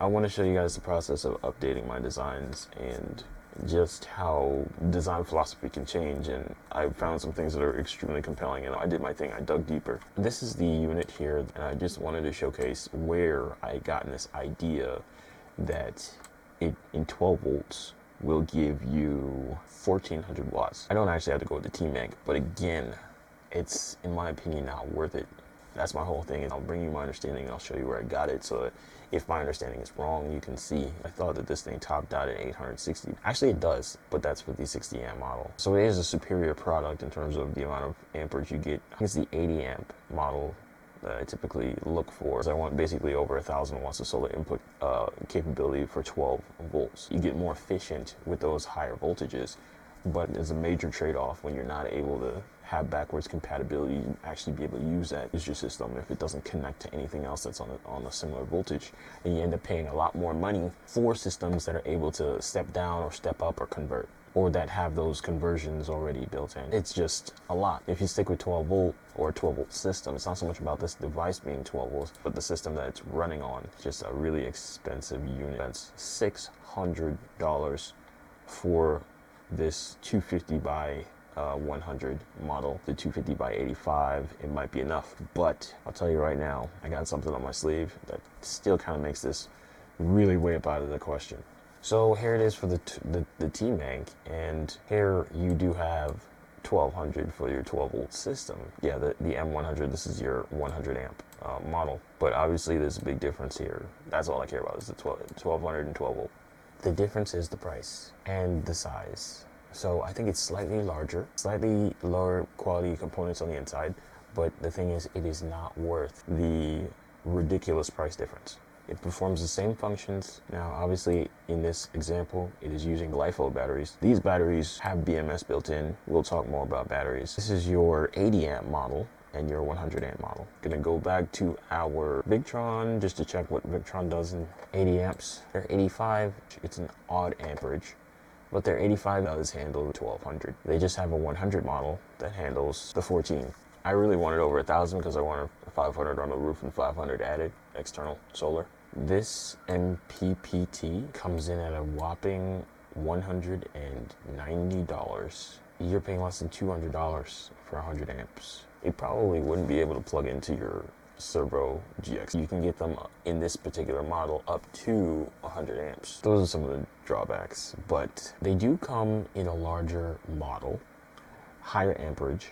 I want to show you guys the process of updating my designs and just how design philosophy can change, and I found some things that are extremely compelling, and I did my thing. I dug deeper. This is the unit here, and I just wanted to showcase where I got this idea that it in 12 volts will give you 1400 watts. I don't actually have to go with the T-Mag, but again, it's in my opinion not worth it. That's my whole thing, and I'll bring you my understanding and I'll show you where I got it, so that if my understanding is wrong, you can see. I thought that this thing topped out at 860. Actually it does, but that's with the 60 amp model. So it is a superior product in terms of the amount of amperage you get. I think it's the 80 amp model that I typically look for. I want basically over 1,000 watts of solar input capability for 12 volts. You get more efficient with those higher voltages, but there's a major trade-off when you're not able to have backwards compatibility and actually be able to use your system if it doesn't connect to anything else that's on a similar voltage, and you end up paying a lot more money for systems that are able to step down or step up or convert, or that have those conversions already built in. It's just a lot. If you stick with 12 volt or a 12 volt system, it's not so much about this device being 12 volts, but the system that it's running on. It's just a really expensive unit. That's $600 for this 250 by 100 model. The 250 by 85, it might be enough, but I'll tell you right now, I got something on my sleeve that still kind of makes this really way up out of the question. So here it is for the T-Mag, and here you do have 1200 for your 12 volt system. Yeah, the M100, this is your 100 amp model, but obviously there's a big difference here. That's all I care about is the 1200 and 12 volt. The difference is the price and the size. So I think it's slightly larger, slightly lower quality components on the inside, but the thing is, it is not worth the ridiculous price difference. It performs the same functions. Now, obviously, in this example, it is using LiFePO batteries. These batteries have BMS built in. We'll talk more about batteries. This is your 80 amp model and your 100 amp model. Gonna go back to our Victron just to check what Victron does in 80 amps. They're 85, it's an odd amperage, but their 85 does handle the 1200. They just have a 100 model that handles the 14. I really wanted over 1,000 because I wanted 500 on the roof and 500 added external solar. This MPPT comes in at a whopping $190. You're paying less than $200 for 100 amps. It probably wouldn't be able to plug into your Servo GX. You can get them in this particular model up to 100 amps. Those are some of the drawbacks, but they do come in a larger model, higher amperage,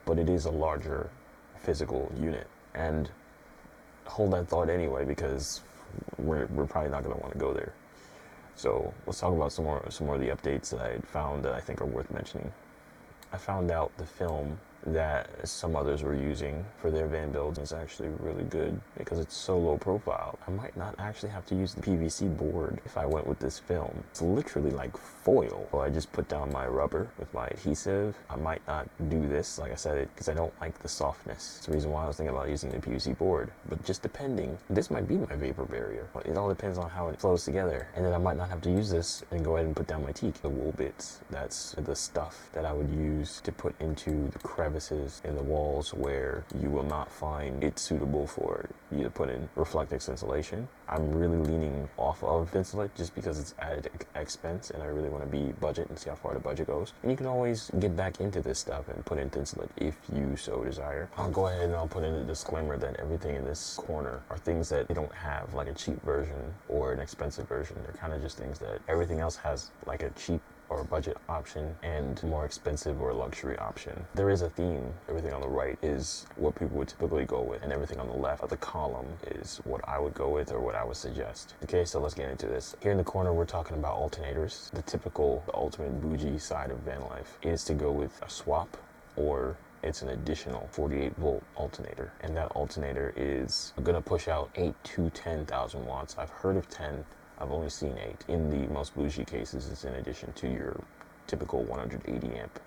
but it is a larger physical unit. And hold that thought anyway, because we're probably not going to want to go there. So let's talk about some more of the updates that I had found that I think are worth mentioning. I found out the film that some others were using for their van builds is actually really good because it's so low profile. I might not actually have to use the PVC board if I went with this film. It's literally like foil. So I just put down my rubber with my adhesive. I might not do this, like I said, because I don't like the softness. It's the reason why I was thinking about using the PVC board. But just depending, this might be my vapor barrier. It all depends on how it flows together. And then I might not have to use this and go ahead and put down my teak. The wool bits, that's the stuff that I would use to put into the crevices in the walls where you will not find it suitable for you to put in Reflectix insulation. I'm really leaning off of Insulate just because it's added expense, and I really want to be budget and see how far the budget goes. And you can always get back into this stuff and put into Insulate if you so desire. I'll go ahead and I'll put in a disclaimer that everything in this corner are things that they don't have, like a cheap version or an expensive version. They're kind of just things that everything else has, like a cheap or a budget option and more expensive or luxury option. There is a theme. Everything on the right is what people would typically go with, and everything on the left of the column is what I would go with or what I would suggest. Okay, so let's get into this. Here in the corner, we're talking about alternators. The typical, the ultimate bougie side of van life is to go with a swap, or it's an additional 48 volt alternator, and that alternator is gonna push out 8 to 10,000 watts. I've heard of 10. I've only seen 8. In the most bougie cases, it's in addition to your typical 180 amp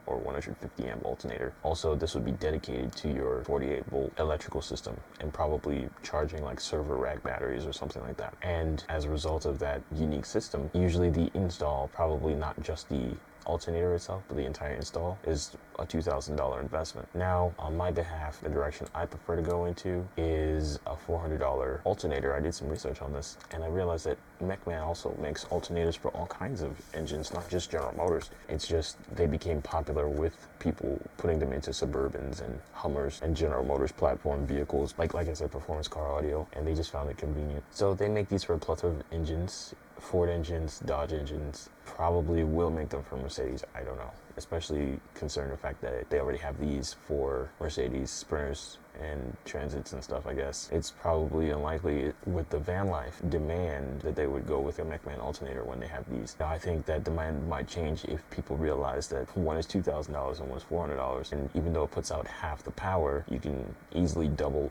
or 150 amp alternator. Also, this would be dedicated to your 48 volt electrical system and probably charging like server rack batteries or something like that. And as a result of that unique system, usually the install, probably not just the alternator itself, but the entire install is a $2,000 investment. Now, on my behalf, the direction I prefer to go into is a $400 alternator. I did some research on this, and I realized that vAN also makes alternators for all kinds of engines, not just General Motors. It's just they became popular with people putting them into Suburbans and Hummers and General Motors platform vehicles, like I said, performance car audio, and they just found it convenient. So they make these for a plethora of engines. Ford engines, Dodge engines, probably will make them for Mercedes. I don't know, especially considering the fact that they already have these for Mercedes Sprinters and Transits and stuff. I guess it's probably unlikely with the van life demand that they would go with a vAN alternator when they have these. Now I think that demand might change if people realize that one is $2,000 and one is $400, and even though it puts out half the power, you can easily double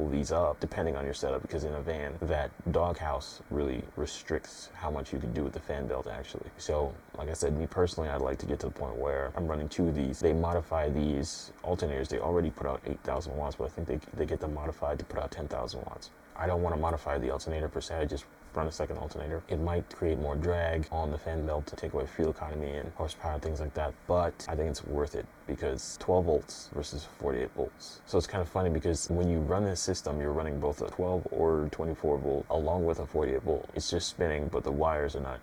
these up depending on your setup, because in a van, that doghouse really restricts how much you can do with the fan belt actually. So like I said, me personally, I'd like to get to the point where I'm running two of these. They modify these alternators. They already put out 8,000 watts, but I think they get them modified to put out 10,000 watts. I don't want to modify the alternator per se, I just run a second alternator. It might create more drag on the fan belt to take away fuel economy and horsepower, things like that, but I think it's worth it because 12 volts versus 48 volts. So it's kind of funny because when you run this system, you're running both a 12 or 24 volt along with a 48 volt. It's just spinning, but the wires are not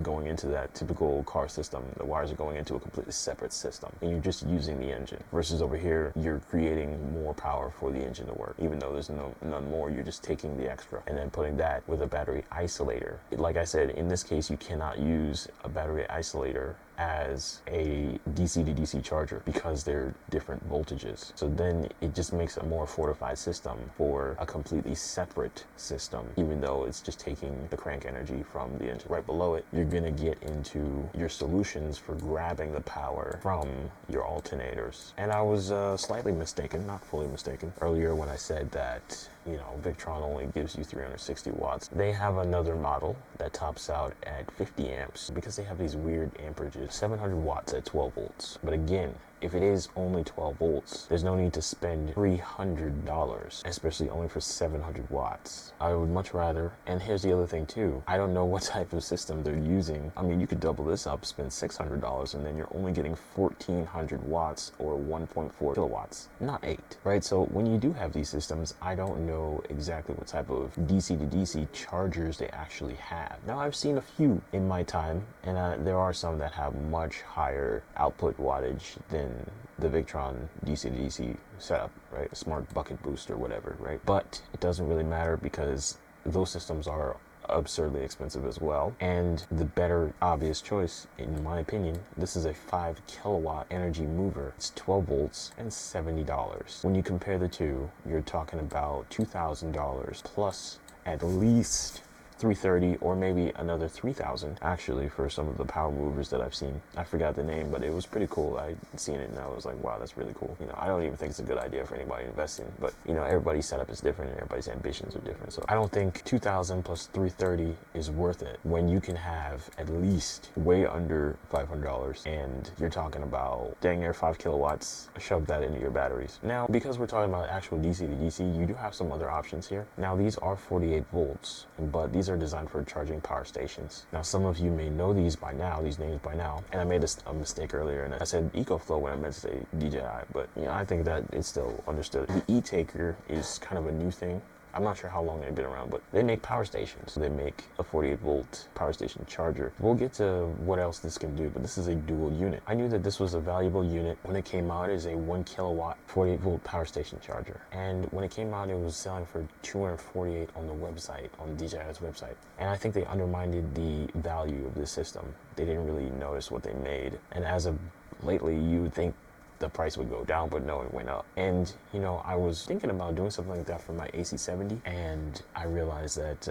going into that typical car system. The wires are going into a completely separate system, and you're just using the engine. Versus over here, you're creating more power for the engine to work. Even though there's none more, you're just taking the extra and then putting that with a battery isolator. Like I said, in this case, you cannot use a battery isolator as a DC to DC charger because they're different voltages. So then it just makes a more fortified system for a completely separate system, even though it's just taking the crank energy from the engine. Right below it, you're gonna get into your solutions for grabbing the power from your alternators. And I was slightly mistaken, not fully mistaken, earlier when I said that, you know, Victron only gives you 360 watts. They have another model that tops out at 50 amps because they have these weird amperages, 700 watts at 12 volts. But again, if it is only 12 volts, there's no need to spend $300, especially only for 700 watts. I would much rather, and here's the other thing too, I don't know what type of system they're using. I mean, you could double this up, spend $600, and then you're only getting 1,400 watts or 1.4 kilowatts, not 8, right? So when you do have these systems, I don't know exactly what type of DC to DC chargers they actually have. Now, I've seen a few in my time, and there are some that have much higher output wattage than the Victron DC to DC setup, right? A smart bucket boost or whatever, right? But it doesn't really matter because those systems are absurdly expensive as well. And the better obvious choice, in my opinion, this is a 5 kilowatt energy mover. It's 12 volts and $70. When you compare the two, you're talking about $2,000 plus at least $330 or maybe another $3,000 actually for some of the power movers that I've seen. I forgot the name, but it was pretty cool. I seen it and I was like, wow, that's really cool. You know, I don't even think it's a good idea for anybody to invest in, but you know, everybody's setup is different and everybody's ambitions are different. So I don't think 2,000 plus 330 is worth it when you can have at least way under $500 and you're talking about dang near 5 kilowatts, shove that into your batteries. Now, because we're talking about actual DC to DC, you do have some other options here. Now, these are 48 volts, but these are designed for charging power stations. Now, some of you may know these by now, these names by now, and I made a mistake earlier and I said EcoFlow when I meant to say DJI, but you know, I think that it's still understood. The e-taker is kind of a new thing. I'm not sure how long they've been around, but they make power stations. They make a 48 volt power station charger. We'll get to what else this can do, but this is a dual unit. I knew that this was a valuable unit when it came out as a 1 kilowatt 48 volt power station charger. And when it came out, it was selling for $248 on the website, on DJI's website. And I think they undermined the value of this system. They didn't really notice what they made. And as of lately, you would think the price would go down, but no, it went up. And you know, I was thinking about doing something like that for my AC70, and I realized that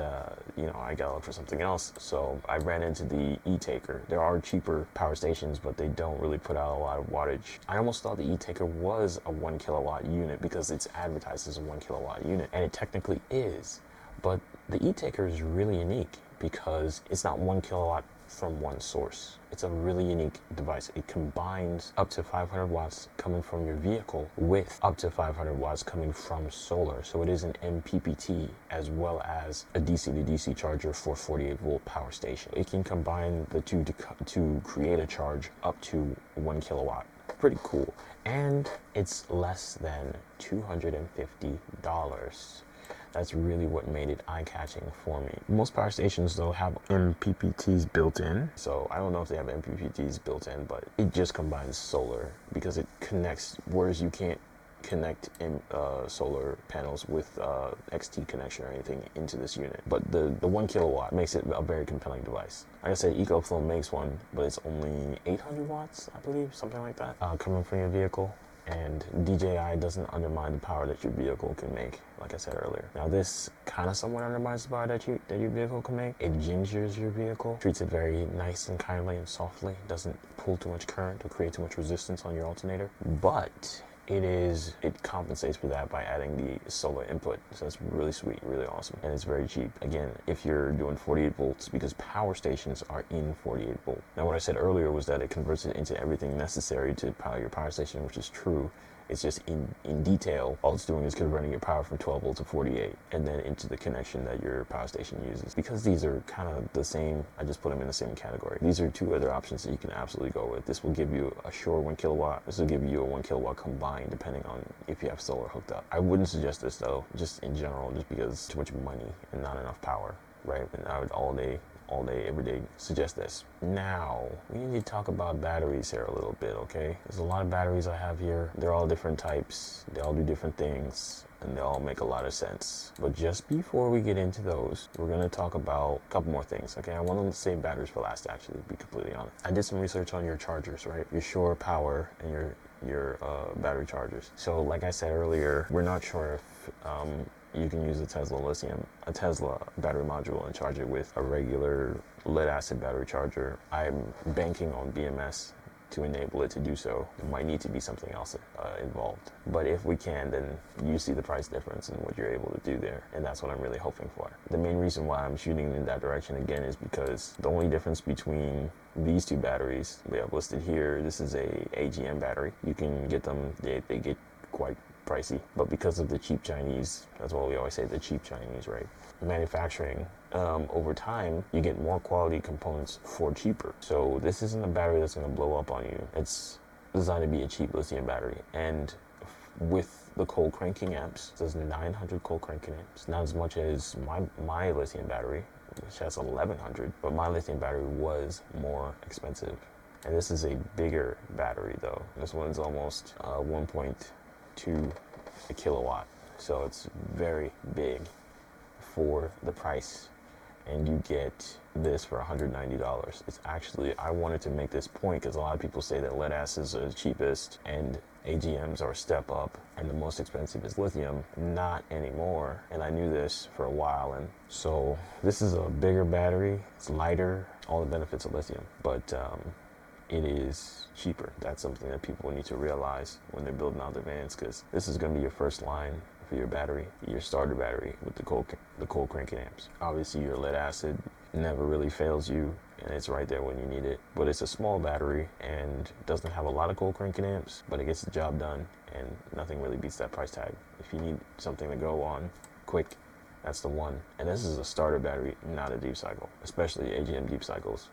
you know, I gotta look for something else. So I ran into the e-taker. There are cheaper power stations, but they don't really put out a lot of wattage. I almost thought the e-taker was a 1 kilowatt unit because it's advertised as a 1 kilowatt unit, and it technically is. But the e-taker is really unique because it's not 1 kilowatt from one source. It's a really unique device. It combines up to 500 watts coming from your vehicle with up to 500 watts coming from solar. So it is an MPPT as well as a DC to DC charger for 48 volt power station. It can combine the two to create a charge up to 1 kilowatt. Pretty cool. And it's less than $250. That's really what made it eye-catching for me. Most power stations, though, have MPPTs built in. So I don't know if they have MPPTs built in, but it just combines solar because it connects, whereas you can't connect in solar panels with XT connection or anything into this unit. But the 1 kilowatt makes it a very compelling device. Like I said, EcoFlow makes one, but it's only 800 watts, I believe, something like that, coming from your vehicle. And DJI doesn't undermine the power that your vehicle can make, like I said earlier. Now this kind of somewhat undermines the power that your vehicle can make. It gingers your vehicle, treats it very nice and kindly and softly, doesn't pull too much current or create too much resistance on your alternator. But it compensates for that by adding the solar input. So it's really sweet, really awesome, and it's very cheap. Again, if you're doing 48 volts, because power stations are in 48 volt. Now what I said earlier was that it converts it into everything necessary to power your power station, which is true. It's just in detail, all it's doing is converting your power from 12 volt to 48 and then into the connection that your power station uses. Because these are kind of the same, I just put them in the same category. These are two other options that you can absolutely go with. This will give you a sure 1 kilowatt. This will give you a 1 kilowatt combined depending on if you have solar hooked up. I wouldn't suggest this though, just in general, just because too much money and not enough power, right? And I would all day, every day suggest this. Now, we need to talk about batteries here a little bit, okay? There's a lot of batteries I have here. They're all different types. They all do different things, and they all make a lot of sense. But just before we get into those, we're gonna talk about a couple more things, okay? I want to save batteries for last, actually, to be completely honest. I did some research on your chargers, right? Your Shore Power and your battery chargers. So, like I said earlier, we're not sure if you can use a Tesla battery module and charge it with a regular lead acid battery charger. I'm banking on BMS to enable it to do so. There might need to be something else involved. But if we can, then you see the price difference in what you're able to do there. And that's what I'm really hoping for. The main reason why I'm shooting in that direction again is because the only difference between these two batteries we have listed here, this is a AGM battery. You can get them, they get quite pricey, but because of the cheap Chinese, that's what we always say, the cheap Chinese, right? Manufacturing, over time, you get more quality components for cheaper. So this isn't a battery that's gonna blow up on you. It's designed to be a cheap lithium battery. And with the cold cranking amps, there's 900 cold cranking amps. Not as much as my lithium battery, which has 1100, but my lithium battery was more expensive. And this is a bigger battery though. This one's almost 1.2 a kilowatt. So it's very big for the price. And you get this for $190. It's actually, I wanted to make this point because a lot of people say that lead acids are the cheapest and AGMs are a step up and the most expensive is lithium. Not anymore. And I knew this for a while. And so this is a bigger battery. It's lighter, all the benefits of lithium, but it is cheaper. That's something that people need to realize when they're building out their vans, because this is going to be your first line for your battery, your starter battery with the cold cranking amps. Obviously your lead acid never really fails you and it's right there when you need it, but it's a small battery and doesn't have a lot of cold cranking amps, but it gets the job done and nothing really beats that price tag. If you need something to go on quick, that's the one. And this is a starter battery, not a deep cycle. Especially AGM deep cycles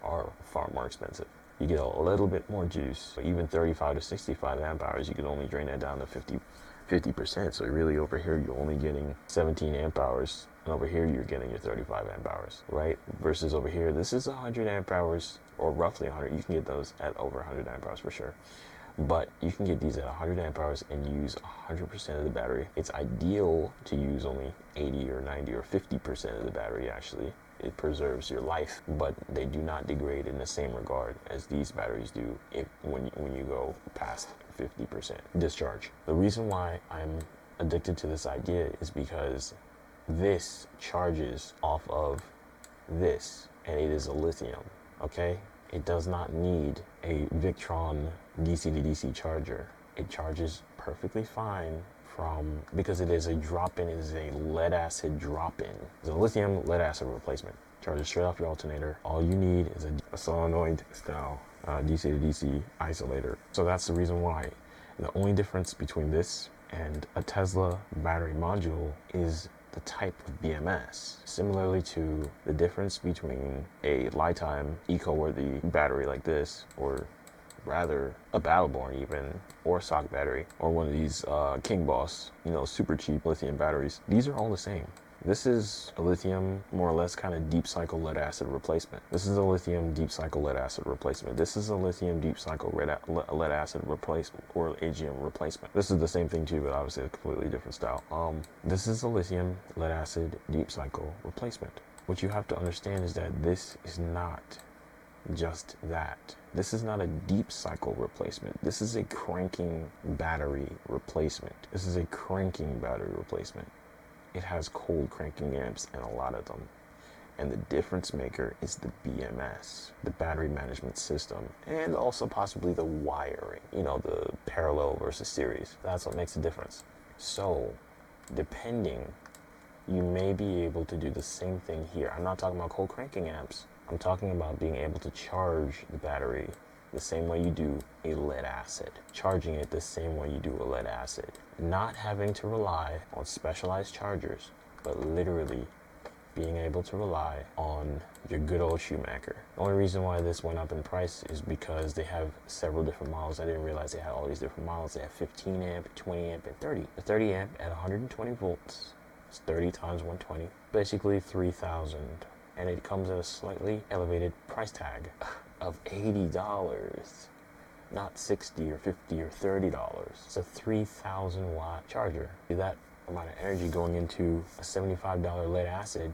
are far more expensive. You get a little bit more juice, but even 35 to 65 amp hours, you can only drain that down to 50%. So really over here, you're only getting 17 amp hours. And over here, you're getting your 35 amp hours, right? Versus over here, this is 100 amp hours, or roughly 100. You can get those at over 100 amp hours for sure. But you can get these at 100 amp hours and use 100% of the battery. It's ideal to use only 80 or 90 or 50% of the battery, actually. It preserves your life, but they do not degrade in the same regard as these batteries do when you go past 50% discharge. The reason why I'm addicted to this idea is because this charges off of this, and it is a lithium, okay? It does not need a Victron DC to DC charger. It charges perfectly fine because it is a drop-in, it is a lead acid drop-in. It's a lithium lead acid replacement. Charge it straight off your alternator. All you need is a solenoid style DC to DC isolator. So that's the reason why. The only difference between this and a Tesla battery module is the type of BMS. Similarly to the difference between a lifetime eco-worthy battery like this, or rather a Battleborn even, or a sock battery, or one of these King Boss, super cheap lithium batteries. These are all the same. This is a lithium, more or less, kind of deep cycle lead acid replacement. This is a lithium deep cycle lead acid replacement. This is a lithium deep cycle lead acid replacement, or AGM replacement. This is the same thing too, but obviously a completely different style. This is a lithium lead acid deep cycle replacement. What you have to understand is that this is not just that. This is not a deep cycle replacement. This is a cranking battery replacement. This is a cranking battery replacement. It has cold cranking amps and a lot of them. And the difference maker is the BMS, the battery management system, and also possibly the wiring, the parallel versus series. That's what makes the difference. So, depending, you may be able to do the same thing here. I'm not talking about cold cranking amps. I'm talking about being able to charge the battery the same way you do a lead acid. Charging it the same way you do a lead acid. Not having to rely on specialized chargers, but literally being able to rely on your good old Schumacher. The only reason why this went up in price is because they have several different models. I didn't realize they had all these different models. They have 15 amp, 20 amp, and 30. The 30 amp at 120 volts is 30 times 120, basically 3,000. And it comes at a slightly elevated price tag of $80, not $60 or $50 or $30. It's a 3,000 watt charger. That amount of energy going into a $75 lead acid,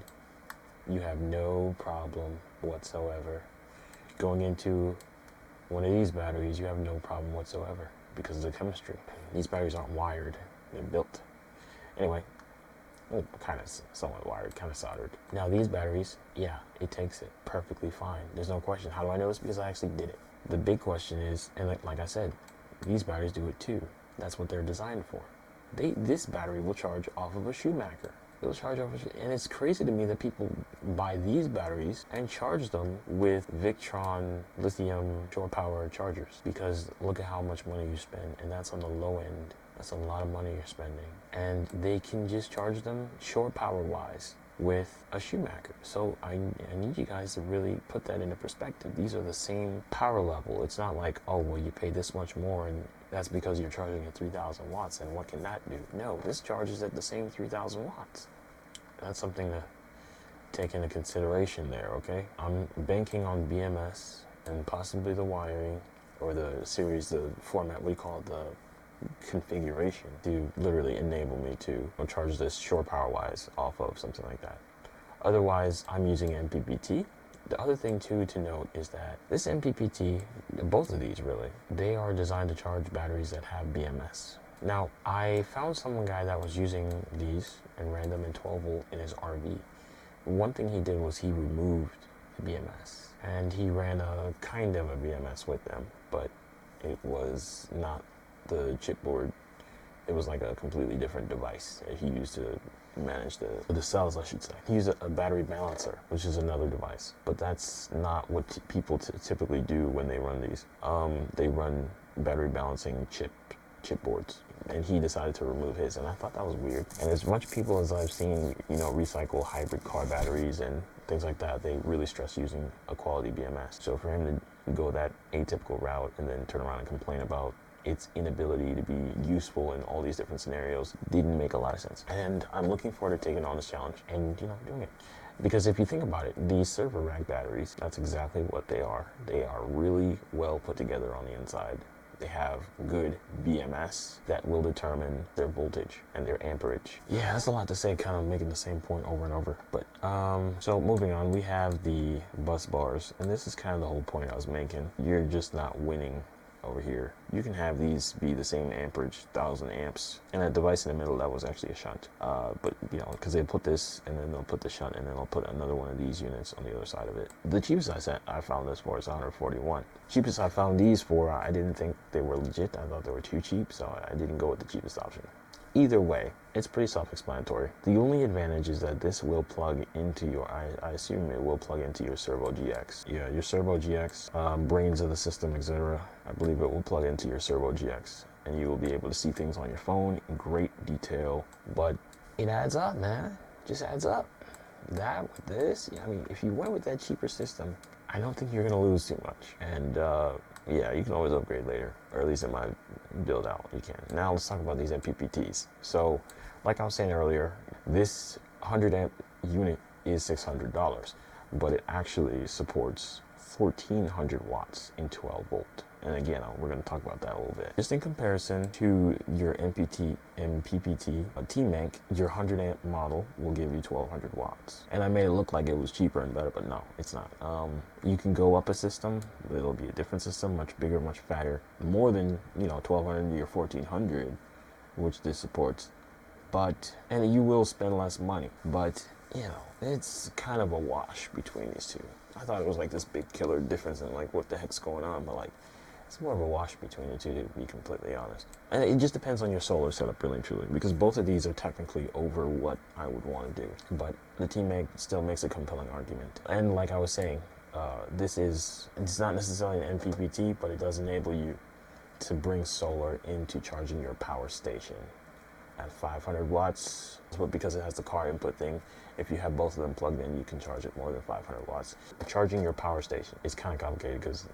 you have no problem whatsoever. Going into one of these batteries, you have no problem whatsoever because of the chemistry. These batteries aren't wired, they're built. Anyway, well, kind of somewhat wired, kind of soldered. Now these batteries, yeah, it takes it perfectly fine. There's no question. How do I know this? Because I actually did it. The big question is, and like I said, these batteries do it too. That's what they're designed for. This battery will charge off of a Schumacher. It'll charge off of, and it's crazy to me that people buy these batteries and charge them with Victron lithium shore power chargers, because look at how much money you spend, and that's on the low end. That's a lot of money you're spending. And they can just charge them shore power wise with a Schumacher. So I need you guys to really put that into perspective. These are the same power level. It's not like, oh, well, you pay this much more and that's because you're charging at 3,000 watts, and what can that do? No, this charges at the same 3,000 watts. That's something to take into consideration there, okay? I'm banking on BMS and possibly the wiring, or the series, the format, we call it the configuration, to literally enable me to charge this shore power wise off of something like that. Otherwise, I'm using MPPT. The other thing too to note is that this MPPT, both of these really, they are designed to charge batteries that have BMS. Now, I found some guy that was using these and ran them in 12 volt in his RV. One thing he did was he removed the BMS, and he ran a kind of a BMS with them, but it was not the chipboard. It was like a completely different device that he used to manage the cells, I should say. He used a battery balancer, which is another device, but that's not what people typically do when they run these. They run battery balancing chipboards, and he decided to remove his, and I thought that was weird. And as much people as I've seen, recycle hybrid car batteries and things like that, they really stress using a quality BMS. So for him to go that atypical route and then turn around and complain about its inability to be useful in all these different scenarios didn't make a lot of sense. And I'm looking forward to taking on this challenge and doing it. Because if you think about it, these server rack batteries, that's exactly what they are. They are really well put together on the inside. They have good BMS that will determine their voltage and their amperage. Yeah, that's a lot to say, kind of making the same point over and over. But so moving on, we have the bus bars, and this is kind of the whole point I was making. You're just not winning over here. You can have these be the same amperage, 1,000 amps, and that device in the middle, that was actually a shunt. But because they put this, and then they'll put the shunt, and then they'll put another one of these units on the other side of it. The cheapest I found this for is 141. Cheapest I found these for, I didn't think they were legit. I thought they were too cheap, so I didn't go with the cheapest option. Either way, it's pretty self-explanatory. The only advantage is that this will plug into your, I assume it will plug into your Servo GX. Yeah, your Servo GX, brains of the system, etc. I believe it will plug into your Servo GX, and you will be able to see things on your phone in great detail. But it adds up, man. Just adds up. That with this, I mean, if you went with that cheaper system, I don't think you're gonna lose too much. And yeah, you can always upgrade later, or at least in my build out, you can. Now let's talk about these MPPTs. So, like I was saying earlier, this 100 amp unit is $600, but it actually supports 1400 watts in 12 volt. And again, we're going to talk about that a little bit. Just in comparison to your MPPT T-Mank, your 100 amp model will give you 1200 watts. And I made it look like it was cheaper and better, but no, it's not. You can go up a system, it'll be a different system, much bigger, much fatter, more than, 1200 or 1400, which this supports. And you will spend less money, but it's kind of a wash between these two. I thought it was like this big killer difference in like what the heck's going on, but like it's more of a wash between the two, to be completely honest. And it just depends on your solar setup, really and truly, because both of these are technically over what I would want to do. But the T-Mag still makes a compelling argument. And like I was saying, it's not necessarily an MPPT, but it does enable you to bring solar into charging your power station at 500 watts, but because it has the car input thing, if you have both of them plugged in, you can charge it more than 500 watts. Charging your power station is kind of complicated because,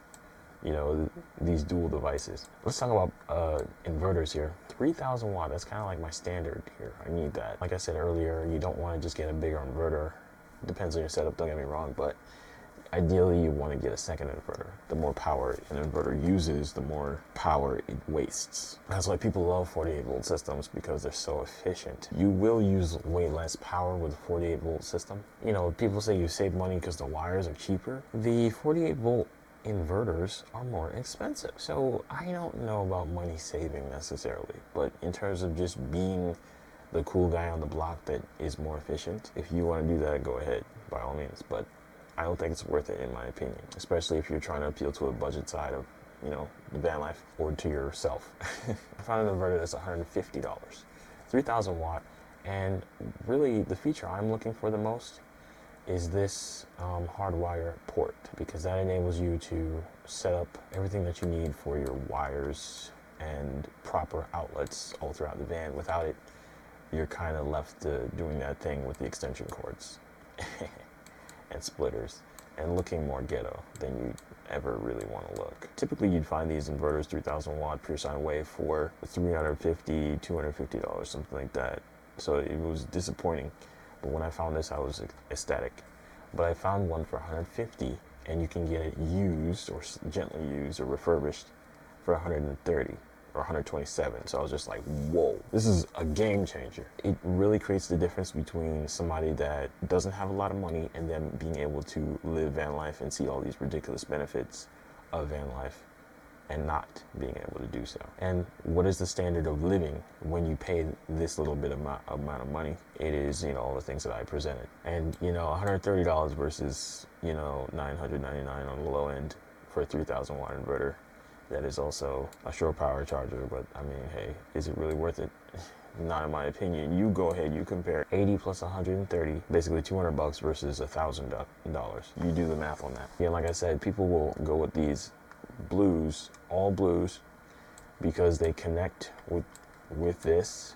these dual devices. Let's talk about inverters here. 3000 watt, that's kind of like my standard here. I need that. Like I said earlier, you don't want to just get a bigger inverter. Depends on your setup, don't get me wrong, but ideally you want to get a second inverter. The more power an inverter uses, the more power it wastes. That's why people love 48 volt systems, because they're so efficient. You will use way less power with a 48 volt system. People say you save money because the wires are cheaper. The 48 volt inverters are more expensive. So I don't know about money saving necessarily, but in terms of just being the cool guy on the block that is more efficient, if you want to do that, go ahead, by all means. But I don't think it's worth it in my opinion, especially if you're trying to appeal to a budget side of, the van life, or to yourself. I found an inverter that's $150, 3000 watt, and really the feature I'm looking for the most is this hardwire port, because that enables you to set up everything that you need for your wires and proper outlets all throughout the van. Without it, you're kind of left doing that thing with the extension cords and splitters, and looking more ghetto than you ever really want to look. Typically, you'd find these inverters 3000 watt pure sine wave for $350, $250, something like that. So it was disappointing. But when I found this, I was ecstatic. But I found one for $150, and you can get it used or gently used or refurbished for $130 or $127. So I was just like, whoa, this is a game changer. It really creates the difference between somebody that doesn't have a lot of money and then being able to live van life and see all these ridiculous benefits of van life, and not being able to do so. And what is the standard of living when you pay this little bit amount of money? It is, all the things that I presented. And, $130 versus, $999 on the low end for a 3000 watt inverter. That is also a shore power charger, but I mean, hey, is it really worth it? Not in my opinion. You go ahead, you compare 80 plus 130, basically $200 versus $1,000. You do the math on that. Yeah, like I said, people will go with these blues, all blues, because they connect with this,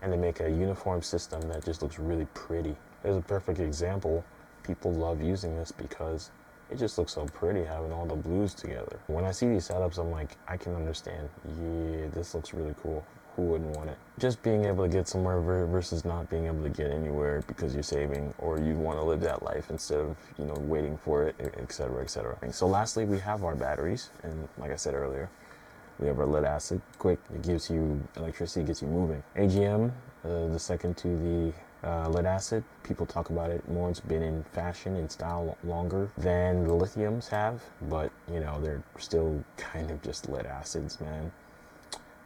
and they make a uniform system that just looks really pretty. There's a perfect example. People love using this because it just looks so pretty having all the blues together. When I see these setups, I'm like, I can understand. Yeah, this looks really cool. Who wouldn't want it? Just being able to get somewhere versus not being able to get anywhere because you're saving, or you want to live that life instead of, waiting for it, etc., etc. So lastly, we have our batteries. And like I said earlier, we have our lead acid. Quick, it gives you electricity, gets you moving. AGM, the second to the lead acid, people talk about it more. It's been in fashion and style longer than the lithiums have, but they're still kind of just lead acids, man,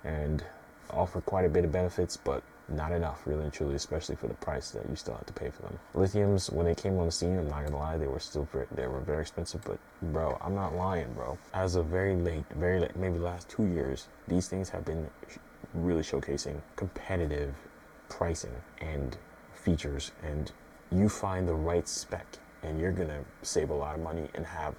and offer quite a bit of benefits, but not enough, really and truly, especially for the price that you still have to pay for them. Lithiums, when they came on the scene, I'm not gonna lie, they were very expensive, but bro, I'm not lying, bro. As of very late, maybe the last 2 years, these things have been really showcasing competitive pricing and features, and you find the right spec and you're gonna save a lot of money and have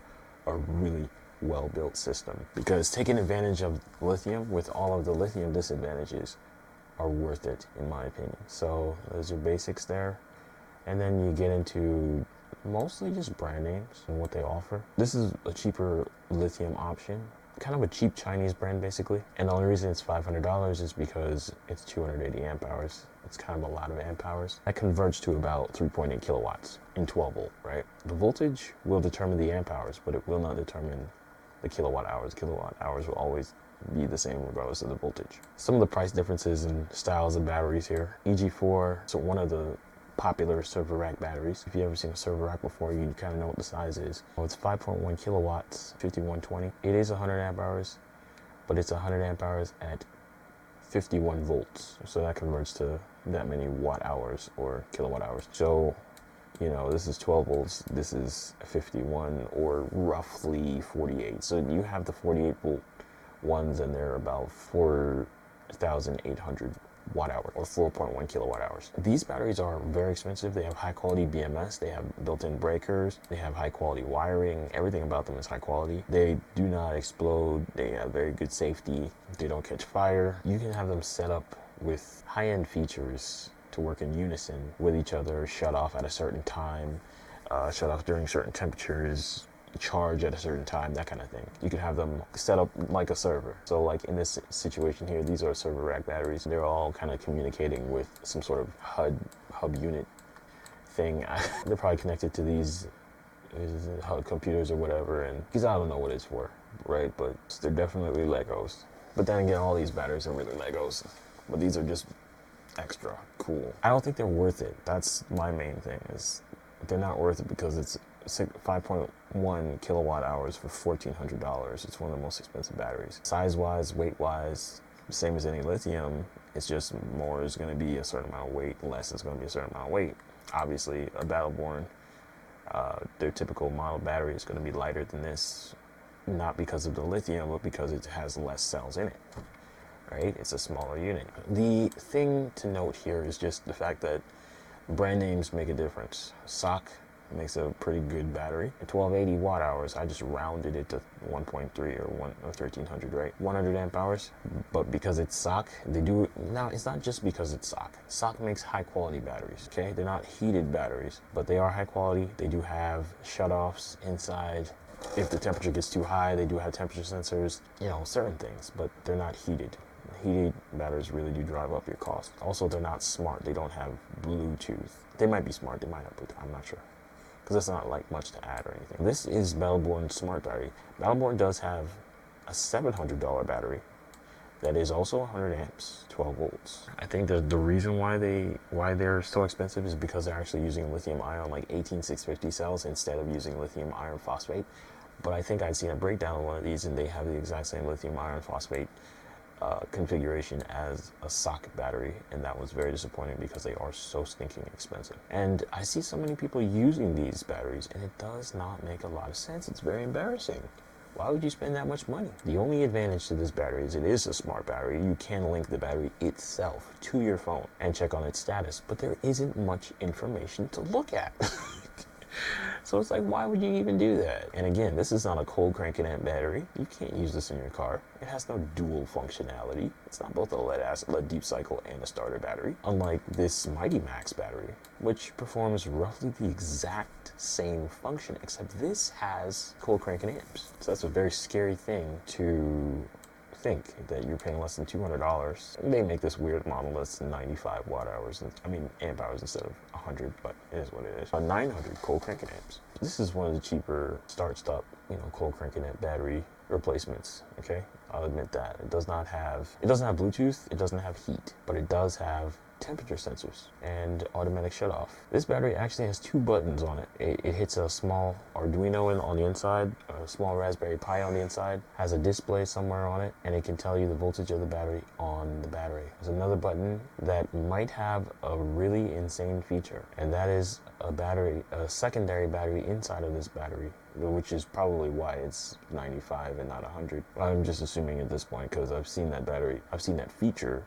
a really well-built system, because taking advantage of lithium with all of the lithium disadvantages are worth it in my opinion. So those are basics there, and then you get into mostly just brand names and what they offer. This is a cheaper lithium option, kind of a cheap Chinese brand basically, and the only reason it's $500 is because it's 280 amp hours. It's kind of a lot of amp hours. That converts to about 3.8 kilowatts in 12 volt, right? The voltage will determine the amp hours, but it will not determine the kilowatt hours. Kilowatt hours will always be the same regardless of the voltage. Some of the price differences in styles of batteries here. EG4, so one of the popular server rack batteries. If you've ever seen a server rack before, you kind of know what the size is. Well, it's 5.1 kilowatts, 5120. It is 100 amp hours, but it's 100 amp hours at 51 volts. So that converts to that many watt hours or kilowatt hours. So, you know, this is 12 volts, this is 51 or roughly 48. So you have the 48 volt ones and they're about 4,800 watt hour or 4.1 kilowatt hours. These batteries are very expensive. They have high quality BMS, they have built-in breakers, they have high quality wiring. Everything about them is high quality. They do not explode, they have very good safety, they don't catch fire. You can have them set up with high-end features to work in unison with each other, shut off at a certain time, shut off during certain temperatures, charge at a certain time, that kind of thing. You can have them set up like a server. So like in this situation here, these are server rack batteries. They're all kind of communicating with some sort of hub unit thing. They're probably connected to these hub computers or whatever, and because I don't know what it's for, right? But they're definitely Legos. But then again, all these batteries are really Legos, but these are just extra cool. I don't think they're worth it. That's my main thing, is they're not worth it because it's 5.1 kilowatt hours for $1,400. It's one of the most expensive batteries. Size-wise, weight-wise, same as any lithium. It's just more is going to be a certain amount of weight, less is going to be a certain amount of weight. Obviously, a Battleborn, their typical model battery is going to be lighter than this, not because of the lithium, but because it has less cells in it. Right? It's a smaller unit. The thing to note here is just the fact that brand names make a difference. SOC makes a pretty good battery. At 1280 watt hours, I just rounded it to 1.3 or 1300, right? 100 amp hours. But because it's SOC, they do it. Now, it's not just because it's SOC. SOC makes high quality batteries, okay? They're not heated batteries, but they are high quality. They do have shutoffs inside. If the temperature gets too high, they do have temperature sensors, you know, certain things, but they're not heated. Heated batteries really do drive up your cost. Also, they're not smart. They don't have Bluetooth. They might be smart. They might have Bluetooth. I'm not sure, because it's not like much to add or anything. This is Battleborn Smart Battery. Battleborn does have a $700 battery that is also 100 amps, 12 volts. I think the reason why they're so expensive is because they're actually using lithium ion, like 18650 cells, instead of using lithium iron phosphate. But I think I'd seen a breakdown of one of these, and they have the exact same lithium iron phosphate configuration as a SOC battery, and that was very disappointing because they are so stinking expensive. And I see so many people using these batteries, and it does not make a lot of sense. It's very embarrassing. Why would you spend that much money? The only advantage to this battery is it is a smart battery. You can link the battery itself to your phone and check on its status, but there isn't much information to look at. So it's like, why would you even do that? And again, this is not a cold cranking amp battery. You can't use this in your car. It has no dual functionality. It's not both a lead deep cycle and a starter battery. Unlike this Mighty Max battery, which performs roughly the exact same function, except this has cold cranking amps. So that's a very scary thing to think, that you're paying less than $200. They make this weird model that's 95 watt hours, amp hours instead of 100, but it is what it is. 900 cold cranking amps. This is one of the cheaper start-stop, cold cranking amp battery replacements, okay? I'll admit that. It doesn't have Bluetooth, it doesn't have heat, but it does have temperature sensors and automatic shut off. This battery actually has 2 buttons on it. It hits a small Arduino on the inside, a small Raspberry Pi on the inside, has a display somewhere on it, and it can tell you the voltage of the battery on the battery. There's another button that might have a really insane feature, and that is a secondary battery inside of this battery, which is probably why it's 95 and not 100. I'm just assuming at this point because I've seen that feature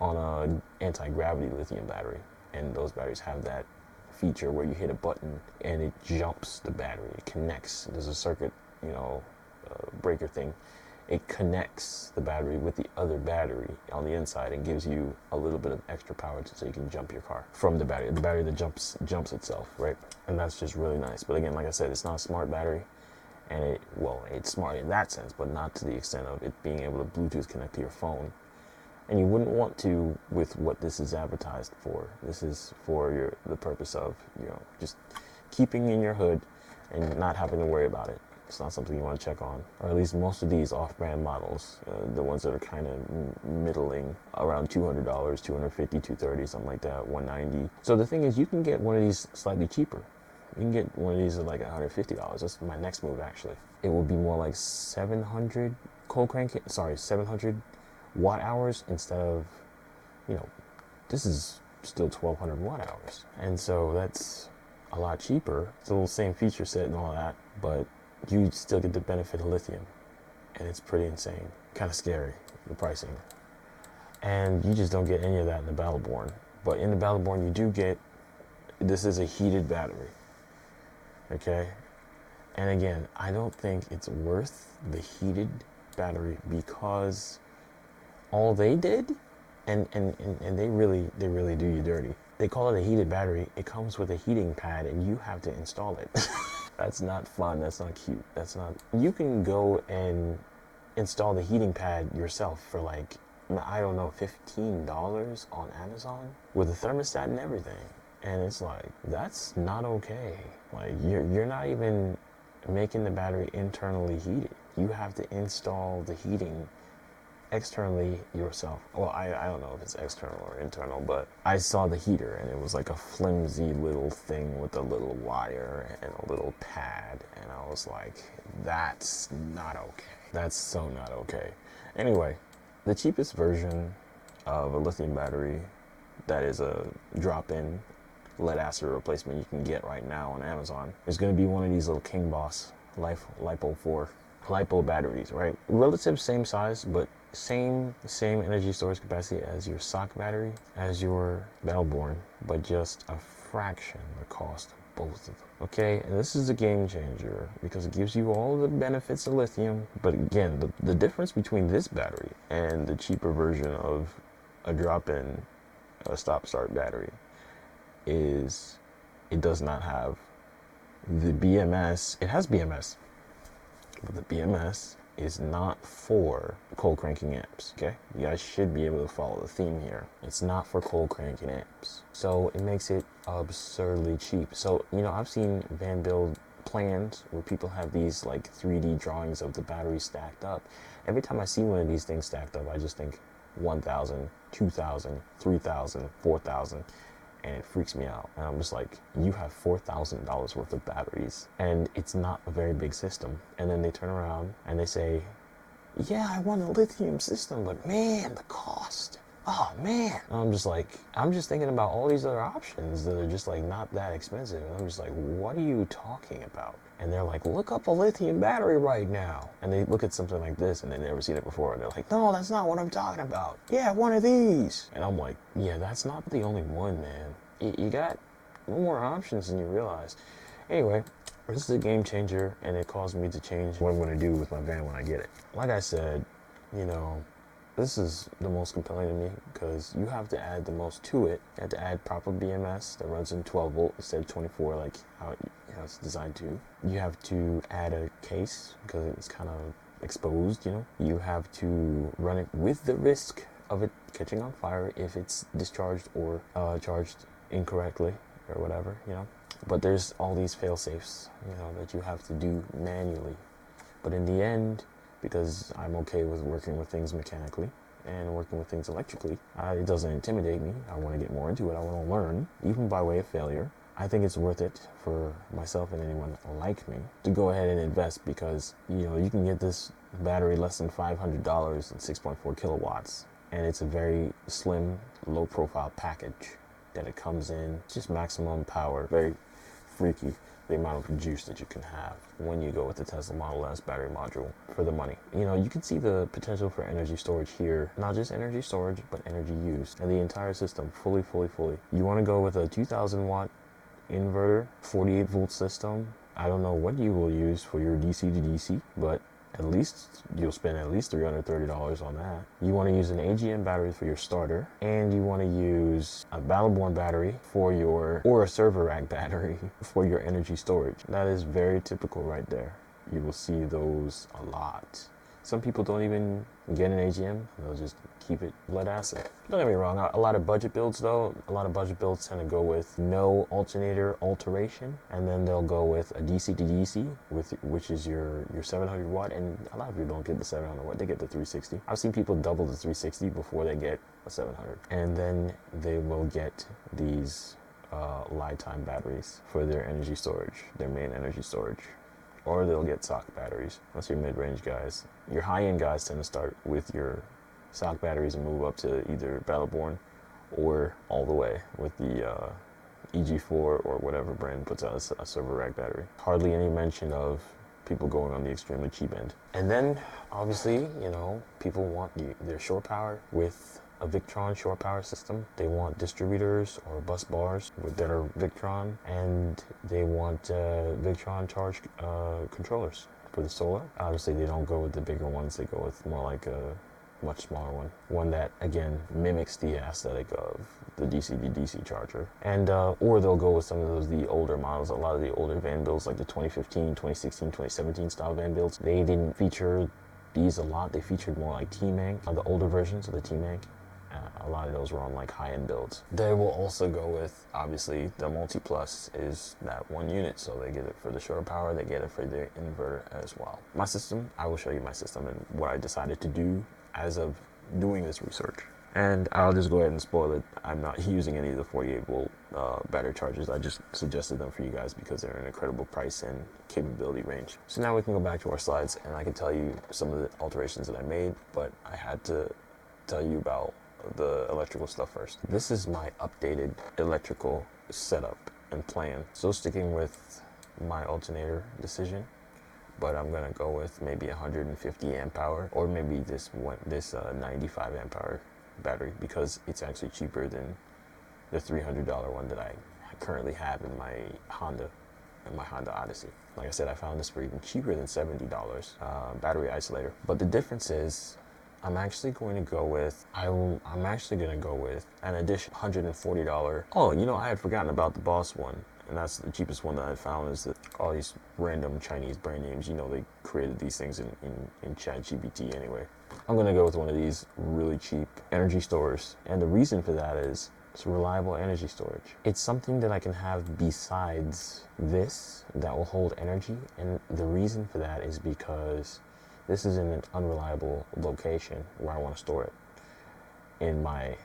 on a anti-gravity lithium battery, and those batteries have that feature where you hit a button and it jumps the battery. It connects. There's a circuit, breaker thing. It connects the battery with the other battery on the inside and gives you a little bit of extra power so you can jump your car from the battery that jumps itself, right? And that's just really nice. But again, like I said, it's not a smart battery, and it's smart in that sense, but not to the extent of it being able to Bluetooth connect to your phone. And you wouldn't want to with what this is advertised for. This is for the purpose of, just keeping in your hood and not having to worry about it. It's not something you want to check on, or at least most of these off-brand models, the ones that are kind of middling, around $200, $250, $230, something like that, $190. So the thing is, you can get one of these slightly cheaper. You can get one of these at like $150. That's my next move, actually. It will be more like 700 700 watt hours instead of, this is still 1200 watt hours. And so that's a lot cheaper. It's a little same feature set and all that, but you still get the benefit of lithium. And it's pretty insane. Kind of scary, the pricing. And you just don't get any of that in the Battleborn. But in the Battleborn, you do get, this is a heated battery. Okay? And again, I don't think it's worth the heated battery because all they did, and they really do you dirty. They call it a heated battery. It comes with a heating pad and you have to install it. That's not fun. That's not cute. You can go and install the heating pad yourself for like, I don't know, $15 on Amazon with a thermostat and everything. And it's like, that's not okay. Like, you're not even making the battery internally heated. You have to install the heating externally yourself. Well, I don't know if it's external or internal, but I saw the heater and it was like a flimsy little thing with a little wire and a little pad, and I was like, that's not okay. That's so not okay. Anyway, the cheapest version of a lithium battery that is a drop-in lead acid replacement you can get right now on Amazon is going to be one of these little King Boss LiPo batteries, right? Relative same size, but same energy storage capacity as your SOC battery, as your Battleborn, but just a fraction the cost of both of them. Okay, and this is a game changer because it gives you all the benefits of lithium. But again, the difference between this battery and the cheaper version of a drop-in stop-start battery is it does not have the BMS. It has BMS, but the BMS is not for cold cranking amps. Okay, you guys should be able to follow the theme here. It's not for cold cranking amps, so it makes it absurdly cheap. So I've seen van build plans where people have these like 3D drawings of the battery stacked up. Every time I see one of these things stacked up, I just think 1,000, 2,000, 3,000, 4,000. And it freaks me out. And I'm just like, you have $4,000 worth of batteries and it's not a very big system. And then they turn around and they say, yeah, I want a lithium system, but man, the cost. Oh man. And I'm just thinking about all these other options that are just like not that expensive. And I'm just like, what are you talking about? And they're like, look up a lithium battery right now. And they look at something like this and they've never seen it before. And they're like, no, that's not what I'm talking about. Yeah, one of these. And I'm like, yeah, that's not the only one, man. You got more options than you realize. Anyway, this is a game changer, and it caused me to change what I'm going to do with my van when I get it. Like I said, this is the most compelling to me because you have to add the most to it. You have to add proper BMS that runs in 12 volt instead of 24 like how it's designed to. You have to add a case because it's kind of exposed, You have to run it with the risk of it catching on fire if it's discharged or charged incorrectly or whatever, But there's all these fail-safes, that you have to do manually. But in the end, because I'm okay with working with things mechanically, and working with things electrically, it doesn't intimidate me. I want to get more into it. I want to learn, even by way of failure. I think it's worth it for myself and anyone like me to go ahead and invest, because you can get this battery less than $500 and 6.4 kilowatts, and it's a very slim, low profile package that it comes in. Just maximum power, very freaky, the amount of juice that you can have when you go with the Tesla Model S battery module for the money. You can see the potential for energy storage here. Not just energy storage, but energy use, and the entire system fully. You want to go with a 2,000 watt inverter, 48 volt system. I don't know what you will use for your DC to DC, but at least you'll spend at least $330 on that. You want to use an AGM battery for your starter, and you want to use a Battle battery or a server rack battery for your energy storage. That is very typical right there. You will see those a lot. Some people don't even get an AGM. They'll just keep it lead acid. Don't get me wrong, a lot of budget builds tend to go with no alternator alteration, and then they'll go with a DC to DC, which is your 700 watt, and a lot of people don't get the 700 watt, they get the 360. I've seen people double the 360 before they get a 700. And then they will get these lifetime batteries for their energy storage, their main energy storage. Or they'll get sock batteries. That's your mid-range guys. Your high-end guys tend to start with your sock batteries and move up to either Battleborn or all the way with the EG4 or whatever brand puts out a server rack battery. Hardly any mention of people going on the extremely cheap end. And then, obviously, people want their shore power with a Victron shore power system. They want distributors or bus bars that are Victron, and they want Victron charge controllers for the solar. Obviously, they don't go with the bigger ones. They go with more like a much smaller one that again mimics the aesthetic of the DC to DC charger. And or they'll go with some of the older models. A lot of the older van builds, like the 2015, 2016, 2017 style van builds, they didn't feature these a lot. They featured more like T-Mank, the older versions of the T-Mank. A lot of those were on like high-end builds. They will also go with, obviously, the Multi-Plus is that one unit, so they get it for the shore power, they get it for their inverter as well. My system, I will show you my system and what I decided to do as of doing this research. And I'll just go ahead and spoil it. I'm not using any of the 48 volt battery chargers. I just suggested them for you guys because they're an incredible price and capability range. So now we can go back to our slides and I can tell you some of the alterations that I made, but I had to tell you about the electrical stuff first. This is my updated electrical setup and plan. So sticking with my alternator decision, but I'm gonna go with maybe 150 amp hour or maybe this 95 amp hour battery because it's actually cheaper than the $300 one that I currently have in my Honda Odyssey. Like I said, I found this for even cheaper than $70 battery isolator. But the difference is I'm actually going to go with an additional $140. Oh, I had forgotten about the Boss one, and that's the cheapest one that I found. Is that all these random Chinese brand names? They created these things in ChatGPT anyway. I'm gonna go with one of these really cheap energy stores, and the reason for that is it's reliable energy storage. It's something that I can have besides this that will hold energy, and the reason for that is because this is in an unreliable location where I want to store it in my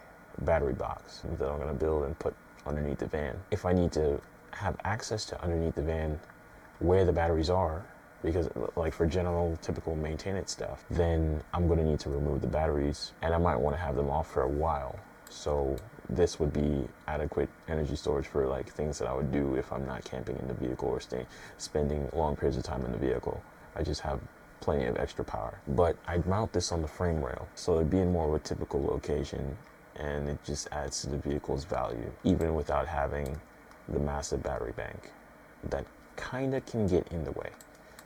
battery box that I'm going to build and put underneath the van. If I need to have access to underneath the van where the batteries are, because like for general typical maintenance stuff, then I'm going to need to remove the batteries and I might want to have them off for a while. So this would be adequate energy storage for like things that I would do if I'm not camping in the vehicle or spending long periods of time in the vehicle. I just have plenty of extra power. But I'd mount this on the frame rail, so it'd be in more of a typical location, and it just adds to the vehicle's value, even without having the massive battery bank that kind of can get in the way.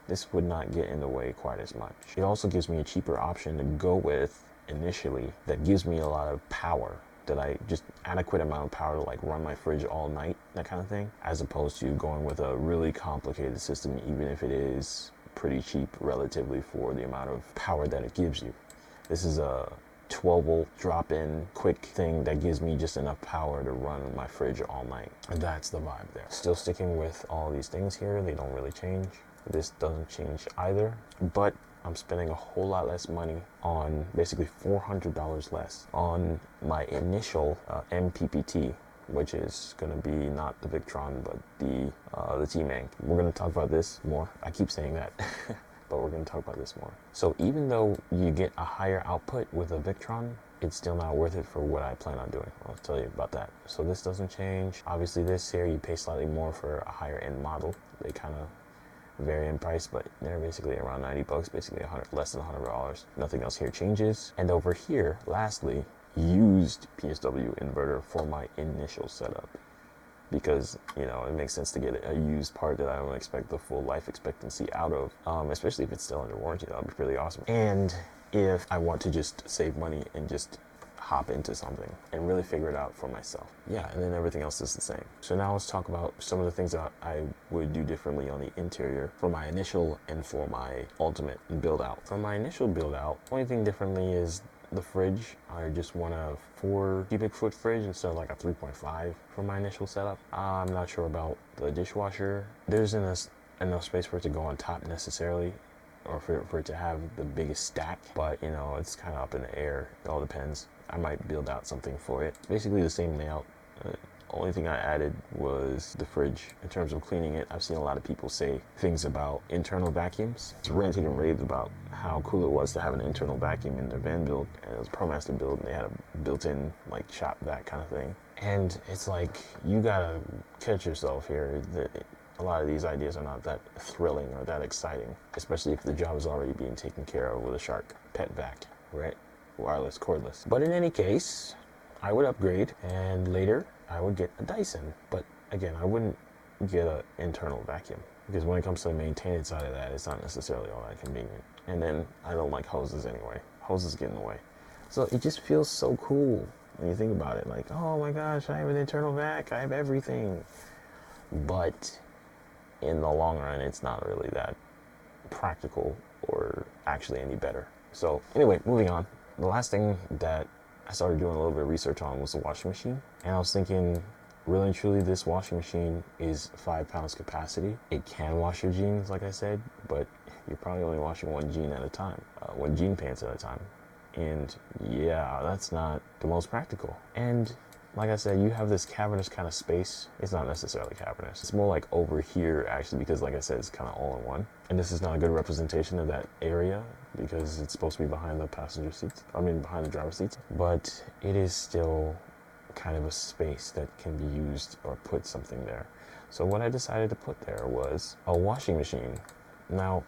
This would not get in the way quite as much. It also gives me a cheaper option to go with initially that gives me a lot of power, that I just adequate amount of power to like run my fridge all night, that kind of thing, as opposed to going with a really complicated system, even if it is pretty cheap relatively for the amount of power that it gives you. This is a 12 volt drop-in quick thing that gives me just enough power to run my fridge all night. And that's the vibe there. Still sticking with all these things here. They don't really change. This doesn't change either. But I'm spending a whole lot less money on, basically $400 less on my initial MPPT, which is going to be not the Victron, but the T-Mank. We're going to talk about this more. I keep saying that, but we're going to talk about this more. So even though you get a higher output with a Victron, it's still not worth it for what I plan on doing. I'll tell you about that. So this doesn't change. Obviously this here, you pay slightly more for a higher end model. They kind of vary in price, but they're basically around 90 bucks, basically less than $100. Nothing else here changes. And over here, lastly, used PSW inverter for my initial setup, because you know it makes sense to get a used part that I don't expect the full life expectancy out of, especially if it's still under warranty. That would be pretty awesome. And if I want to just save money and just hop into something and really figure it out for myself, yeah, and then everything else is the same. So now let's talk about some of the things that I would do differently on the interior for my initial and for my ultimate build out. For my initial build out, only thing differently is the fridge. I just want a 4 cubic foot fridge instead of like a 3.5 for my initial setup. I'm not sure about the dishwasher. There's enough space for it to go on top necessarily, or for it to have the biggest stack, but you know, it's kind of up in the air. It all depends. I might build out something for it. Basically the same layout. Only thing I added was the fridge. In terms of cleaning it, I've seen a lot of people say things about internal vacuums. It's ranted and raved about how cool it was to have an internal vacuum in their van build. And it was a ProMaster build, and they had a built-in like shop vac kind of thing. And it's like, you gotta catch yourself here. A lot of these ideas are not that thrilling or that exciting, especially if the job is already being taken care of with a Shark pet vac, right? Wireless, cordless. But in any case, I would upgrade, and later I would get a Dyson. But again, I wouldn't get an internal vacuum, because when it comes to the maintenance side of that, it's not necessarily all that convenient. And then I don't like hoses anyway. Hoses get in the way. So it just feels so cool when you think about it. Like, oh my gosh, I have an internal vac, I have everything. But in the long run, it's not really that practical or actually any better. So anyway, moving on. The last thing that I started doing a little bit of research on was the washing machine. And I was thinking, really and truly, this washing machine is 5 pounds capacity. It can wash your jeans, like I said, but you're probably only washing one jean at a time, one jean pants at a time. And yeah, that's not the most practical. And like I said, you have this cavernous kind of space. It's not necessarily cavernous. It's more like over here, actually, because like I said, it's kind of all in one. And this is not a good representation of that area, because it's supposed to be behind the passenger seats. I mean, behind the driver's seats. But it is still kind of a space that can be used or put something there. So what I decided to put there was a washing machine. Now,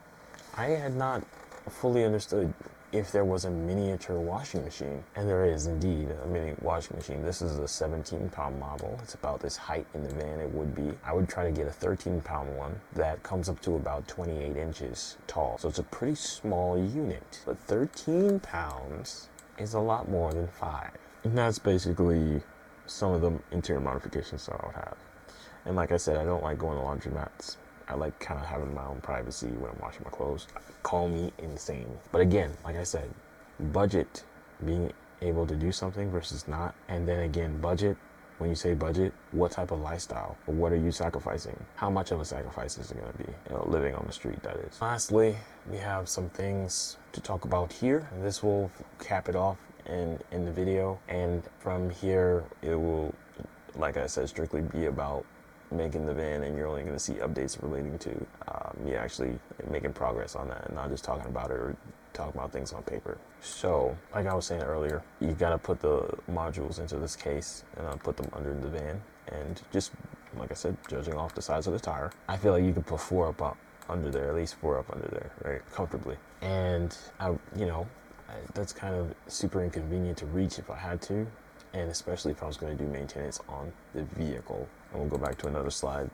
I had not fully understood if there was a miniature washing machine, and there is indeed a mini washing machine. This is a 17-pound model. It's about this height in the van. It would be, I would try to get a 13-pound one that comes up to about 28 inches tall. So it's a pretty small unit, but 13 pounds is a lot more than 5. And that's basically some of the interior modifications that I would have. And like I said, I don't like going to laundromats. I like kind of having my own privacy when I'm washing my clothes. Call me insane. But again, like I said, budget, being able to do something versus not. And then again, budget, when you say budget, what type of lifestyle? What are you sacrificing? How much of a sacrifice is it going to be? You know, living on the street, that is. Lastly, we have some things to talk about here. And this will cap it off in the video. And from here, it will, like I said, strictly be about making the van, and you're only going to see updates relating to me actually making progress on that, and not just talking about it or talking about things on paper. So like I was saying earlier, you got to put the modules into this case and put them under the van, and just like I said, judging off the size of the tire, I feel like you could put 4 up under there, at least 4 up under there, right, comfortably. And that's kind of super inconvenient to reach if I had to, and especially if I was going to do maintenance on the vehicle. And we'll go back to another slide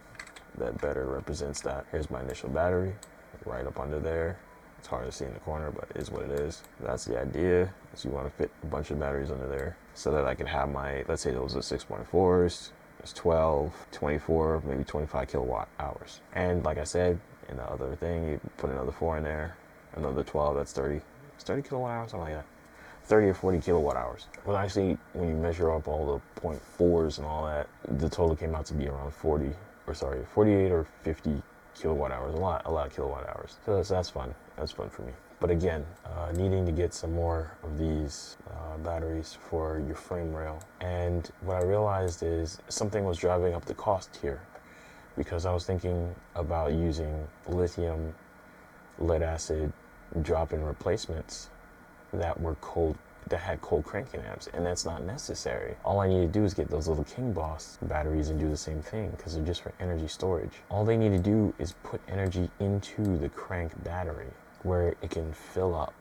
that better represents that. Here's my initial battery, right up under there. It's hard to see in the corner, but it is what it is. That's the idea, is you want to fit a bunch of batteries under there so that I can have my, let's say those are 6.4s, it's 12, 24, maybe 25 kilowatt hours. And like I said, in the other thing, you put another 4 in there, another 12, that's 30. It's 30 kilowatt hours, something like that. 30 or 40 kilowatt hours. Well, actually, when you measure up all the 0.4s and all that, the total came out to be around 48 or 50 kilowatt hours, a lot of kilowatt hours. So that's fun. That's fun for me. But again, needing to get some more of these batteries for your frame rail. And what I realized is something was driving up the cost here, because I was thinking about using lithium, lead acid drop-in replacements that had cold cranking amps, and that's not necessary. All I need to do is get those little King Boss batteries and do the same thing, because they're just for energy storage. All they need to do is put energy into the crank battery where it can fill up.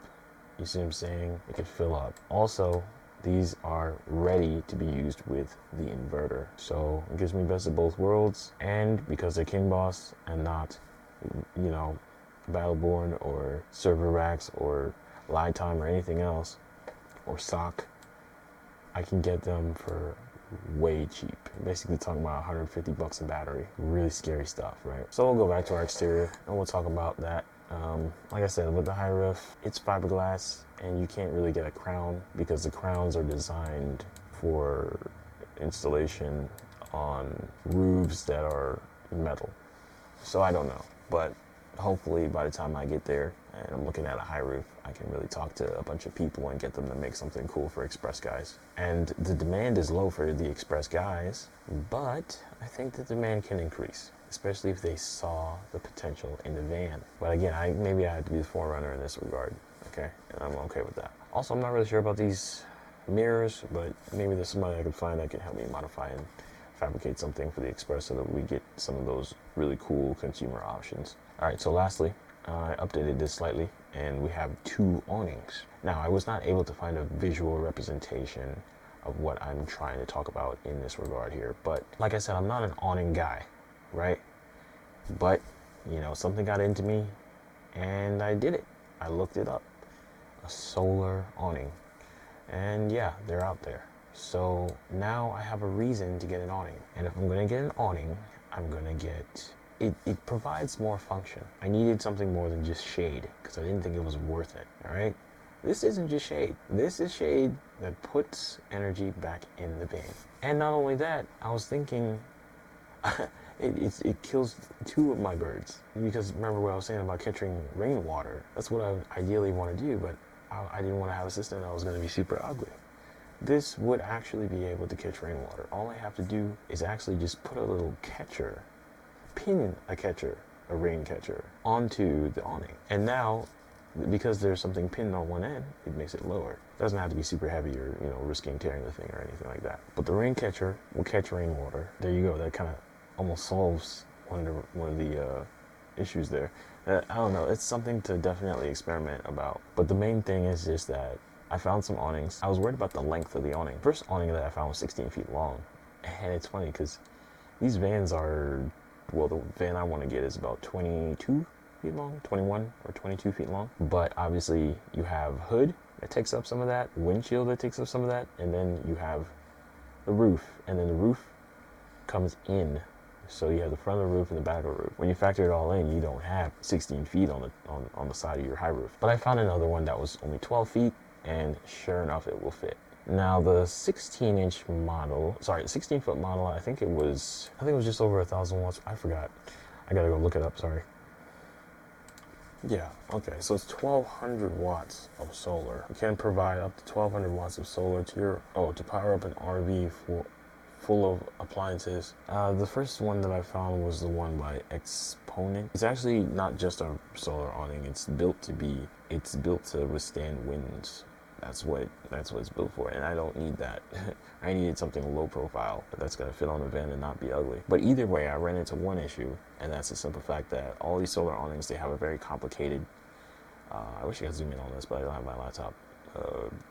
You see what I'm saying? It can fill up. Also, these are ready to be used with the inverter. So it gives me best of both worlds, and because they're King Boss and not, you know, Battleborn or Server Racks or Lifetime or anything else, or SOC, I can get them for way cheap. Basically talking about 150 bucks a battery. Really scary stuff, right? So we'll go back to our exterior and we'll talk about that. Like I said, with the high roof, it's fiberglass, and you can't really get a crown because the crowns are designed for installation on roofs that are metal. So I don't know, but hopefully by the time I get there and I'm looking at a high roof, I can really talk to a bunch of people and get them to make something cool for Express guys. And the demand is low for the Express guys, but I think the demand can increase, especially if they saw the potential in the van. But again, maybe I have to be the forerunner in this regard, okay? And I'm okay with that. Also, I'm not really sure about these mirrors, but maybe there's somebody I could find that can help me modify and fabricate something for the Express so that we get some of those really cool consumer options. All right, so lastly, I updated this slightly, and we have 2 awnings. Now, I was not able to find a visual representation of what I'm trying to talk about in this regard here, but like I said, I'm not an awning guy, right? But, you know, something got into me, and I did it. I looked it up. A solar awning. And yeah, they're out there. So now I have a reason to get an awning. And if I'm going to get an awning, I'm going to get... It provides more function. I needed something more than just shade, because I didn't think it was worth it, all right? This isn't just shade. This is shade that puts energy back in the van. And not only that, I was thinking... it kills 2 of my birds. Because remember what I was saying about catching rainwater? That's what I ideally want to do, but I didn't want to have a system that was going to be super ugly. This would actually be able to catch rainwater. All I have to do is actually just put a little catcher, pin a rain catcher, onto the awning. And now, because there's something pinned on one end, it makes it lower. It doesn't have to be super heavy or, you know, risking tearing the thing or anything like that. But the rain catcher will catch rainwater. There you go. That kind of almost solves one of the issues there. I don't know. It's something to definitely experiment about. But the main thing is just that I found some awnings. I was worried about the length of the awning. First awning that I found was 16 feet long. And it's funny because these vans are, well, the van I want to get is about 22 feet long, 21 or 22 feet long. But obviously you have hood that takes up some of that, windshield that takes up some of that, and then you have the roof. And then the roof comes in. So you have the front of the roof and the back of the roof. When you factor it all in, you don't have 16 feet on the side of your high roof. But I found another one that was only 12 feet, and sure enough, it will fit. Now the 16-foot model, I think it was just over 1,000 watts. I forgot. I gotta go look it up, sorry. Yeah, okay, so it's 1,200 watts of solar. You can provide up to 1,200 watts of solar to power up an RV full of appliances. The first one that I found was the one by Exponent. It's actually not just a solar awning. It's built to withstand winds. That's what it's built for, and I don't need that. I needed something low profile that's gonna fit on the van and not be ugly. But either way, I ran into one issue, and that's the simple fact that all these solar awnings, they have a very complicated, I wish I could zoom in on this, but I don't have my laptop.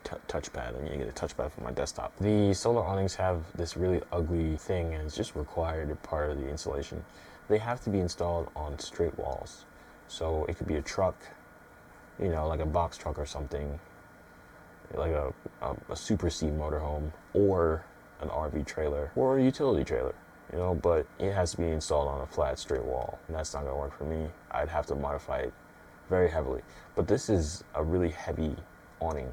Touchpad. I need to get a touchpad for my desktop. The solar awnings have this really ugly thing, and it's just required part of the installation. They have to be installed on straight walls. So it could be a truck, you know, like a box truck or something, like a Super C motorhome, or an RV trailer, or a utility trailer, you know, but it has to be installed on a flat, straight wall, and that's not gonna work for me. I'd have to modify it very heavily. But this is a really heavy awning,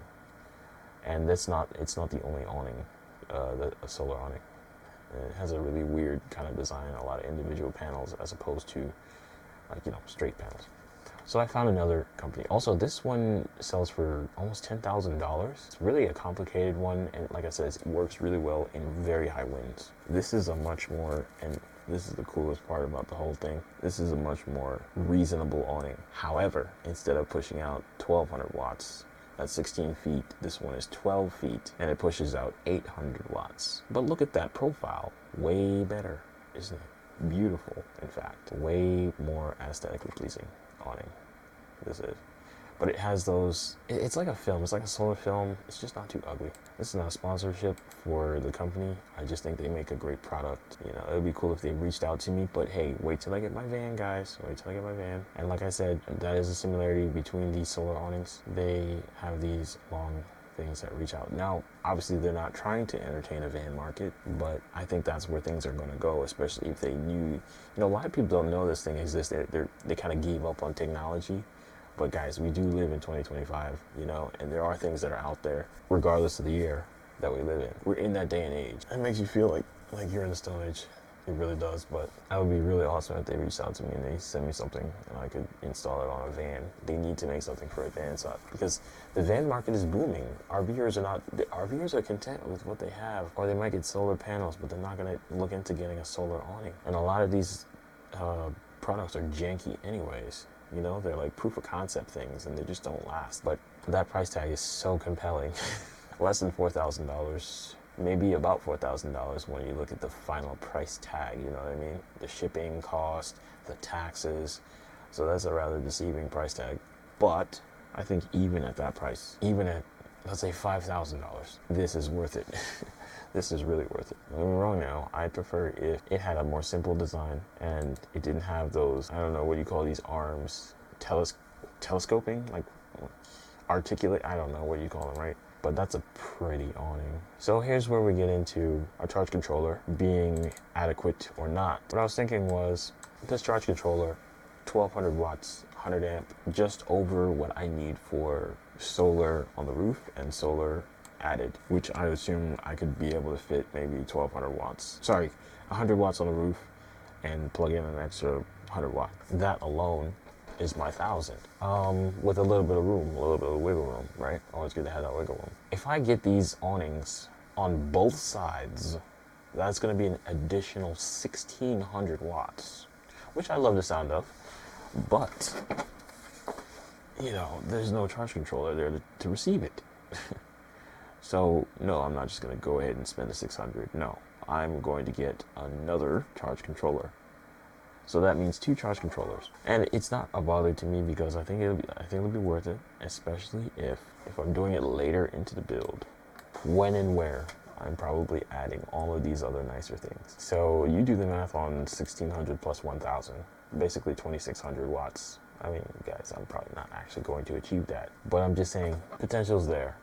and it's not the only awning, a solar awning. It has a really weird kind of design, a lot of individual panels, as opposed to like, you know, straight panels. So I found another company. Also, this one sells for almost $10,000. It's really a complicated one, and like I said, it works really well in very high winds. This is a much more, and this is the coolest part about the whole thing, this is a much more reasonable awning. However, instead of pushing out 1200 watts at 16 feet, this one is 12 feet, and it pushes out 800 watts. But look at that profile. Way better, isn't it? Beautiful, in fact. Way more aesthetically pleasing awning. This is. But it has those, it's like a film, it's like a solar film, it's just not too ugly. This is not a sponsorship for the company, I just think they make a great product. You know, it would be cool if they reached out to me, but hey, wait till I get my van, guys, wait till I get my van. And like I said, that is a similarity between these solar awnings. They have these long things that reach out. Now, obviously they're not trying to entertain a van market, but I think that's where things are going to go, especially if they knew, you know, a lot of people don't know this thing exists. They kind of gave up on technology. But guys, we do live in 2025, you know, and there are things that are out there, regardless of the year that we live in. We're in that day and age. It makes you feel like you're in the Stone Age. It really does. But that would be really awesome if they reached out to me and they sent me something and I could install it on a van. They need to make something for a van side because the van market is booming. RVers are content with what they have, or they might get solar panels, but they're not going to look into getting a solar awning. And a lot of these products are janky anyways. You know, they're like proof of concept things and they just don't last. But that price tag is so compelling. Less than $4,000, maybe about $4,000 when you look at the final price tag, you know what I mean? The shipping cost, the taxes. So that's a rather deceiving price tag. But I think even at that price, even at, let's say $5,000, this is worth it. This is really worth it. Don't get me wrong now, I'd prefer if it had a more simple design and it didn't have those, I don't know, what do you call these arms? Telescoping? Like articulate? I don't know what you call them, right? But that's a pretty awning. So here's where we get into our charge controller being adequate or not. What I was thinking was, this charge controller, 1200 watts, 100 amp, just over what I need for solar on the roof and solar added, which I assume I could be able to fit maybe 1200 watts. Sorry, 100 watts on the roof and plug in an extra 100 watt. That alone is my 1,000. With a little bit of room, a little bit of wiggle room, right? Always good to have that wiggle room. If I get these awnings on both sides, that's going to be an additional 1,600 watts, which I love the sound of, but you know, there's no charge controller there to receive it. So no, I'm not just going to go ahead and spend the 600. No, I'm going to get another charge controller. So that means 2 charge controllers, and it's not a bother to me because I think it'll be worth it, especially if I'm doing it later into the build, when and where I'm probably adding all of these other nicer things. So you do the math on 1,600 plus 1,000, basically 2,600 watts. I mean, guys, I'm probably not actually going to achieve that, but I'm just saying potential's there.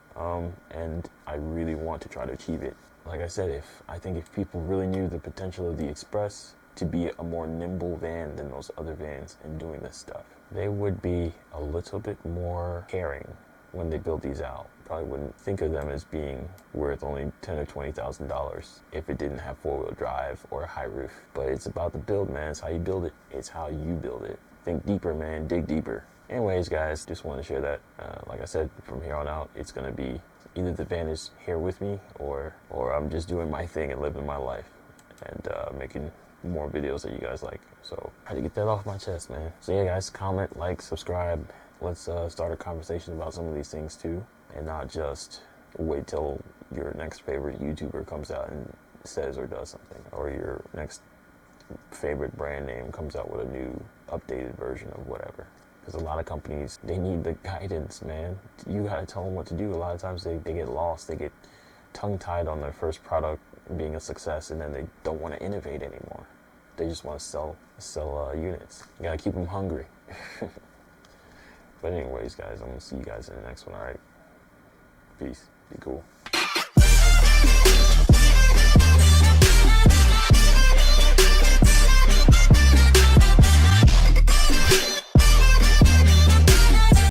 And I really want to try to achieve it. Like I said, I think if people really knew the potential of the Express to be a more nimble van than those other vans in doing this stuff, they would be a little bit more caring when they build these out. Probably wouldn't think of them as being worth only $10,000 or $20,000 if it didn't have 4-wheel drive or a high roof. But it's about the build, man. It's how you build it. It's how you build it. Think deeper, man. Dig deeper. Anyways, guys, just want to share that. Like I said, from here on out, it's going to be either the van is here with me or I'm just doing my thing and living my life and making more videos that you guys like. So I had to get that off my chest, man. So yeah, guys, comment, like, subscribe. Let's start a conversation about some of these things too, and not just wait till your next favorite YouTuber comes out and says or does something, or your next favorite brand name comes out with a new updated version of whatever. Because a lot of companies, they need the guidance, man. You gotta tell them what to do. A lot of times they get lost, they get tongue-tied on their first product being a success, and then they don't want to innovate anymore. They just want to sell units. You gotta keep them hungry. But anyways, guys, I'm gonna see you guys in the next one, alright? Peace. Be cool.